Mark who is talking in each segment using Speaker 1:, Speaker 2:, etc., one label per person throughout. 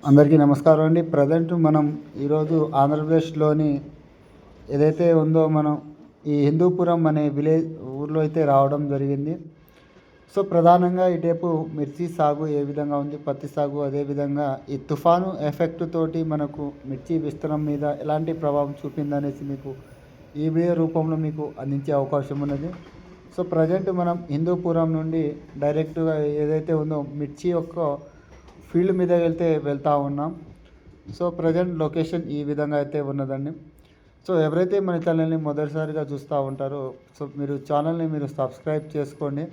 Speaker 1: అందరికీ నమస్కారం అండి. ప్రజెంట్ మనం ఈరోజు ఆంధ్రప్రదేశ్లోని ఏదైతే ఉందో మనం ఈ హిందూపురం అనే ఊర్లో అయితే రావడం జరిగింది. సో ప్రధానంగా ఇటేపు మిర్చి సాగు ఏ విధంగా ఉంది, పత్తి సాగు అదేవిధంగా ఈ తుఫాను ఎఫెక్ట్ తోటి మనకు మిర్చి విస్తీర్ణం మీద ఎలాంటి ప్రభావం చూపిందనేసి మీకు ఈ వీడియో రూపంలో మీకు అందించే అవకాశం ఉన్నది. సో ప్రజెంట్ మనం హిందూపురం నుండి డైరెక్ట్గా ఏదైతే ఉందో మిర్చి యొక్క ఫీల్డ్ మీద వెళ్తూ ఉన్నాం. సో ప్రజెంట్ లొకేషన్ ఈ విధంగా అయితే ఉన్నదండి. సో ఎవరైతే మన ఛానల్ని మొదటిసారిగా చూస్తూ ఉంటారో సో ఛానల్ని సబ్స్క్రైబ్ చేసుకోండి.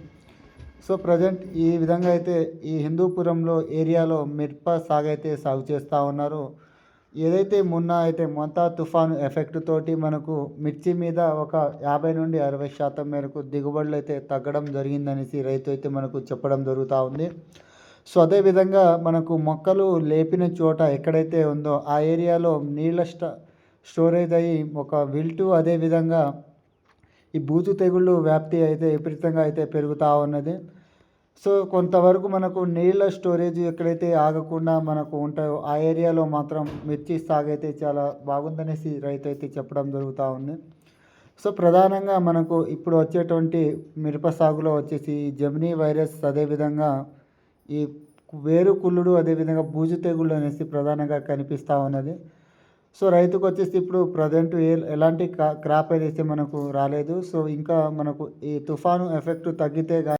Speaker 1: సో ప్రజెంట్ ఈ విధంగా అయితే ఈ హిందూపురంలో ఏరియాలో మిరప సాగు చేస్తూ ఉన్నారు. ఏదైతే మొన్న తుఫాను ఎఫెక్ట్ తోటి మనకు మిర్చి మీద ఒక 50 నుండి 60% మేరకు దిగుబడులు అయితే తగ్గడం జరిగిందనేసి రైతు అయితే మనకు చెప్పడం జరుగుతూ ఉంది. సో అదేవిధంగా మనకు మొక్కలు లేపిన చోట ఎక్కడైతే ఉందో ఆ ఏరియాలో నీళ్ళ స్టోరేజ్ అయ్యి ఒక విల్టు అదేవిధంగా ఈ బూజు తెగుళ్ళు వ్యాప్తి అయితే విపరీతంగా అయితే పెరుగుతూ ఉన్నది. సో కొంతవరకు మనకు నీళ్ళ స్టోరేజ్ ఎక్కడైతే ఆగకుండా మనకు ఉంటాయో ఆ ఏరియాలో మాత్రం మిర్చి సాగు అయితే చాలా బాగుందనేసి రైతు అయితే చెప్పడం జరుగుతూ ఉంది. సో ప్రధానంగా మనకు ఇప్పుడు వచ్చేటువంటి మిరప సాగులో వచ్చేసి జెమినీ వైరస్ అదేవిధంగా ఈ వేరు కుళ్ళుడు అదేవిధంగా బూజు తెగుళ్ళు అనేసి ప్రధానంగా కనిపిస్తూ ఉన్నది. సో రైతుకు వచ్చేసి ఇప్పుడు ప్రజెంట్ ఎలాంటి క్రాప్ అయితే మనకు రాలేదు. సో ఇంకా మనకు ఈ తుఫాను ఎఫెక్ట్ తగ్గితే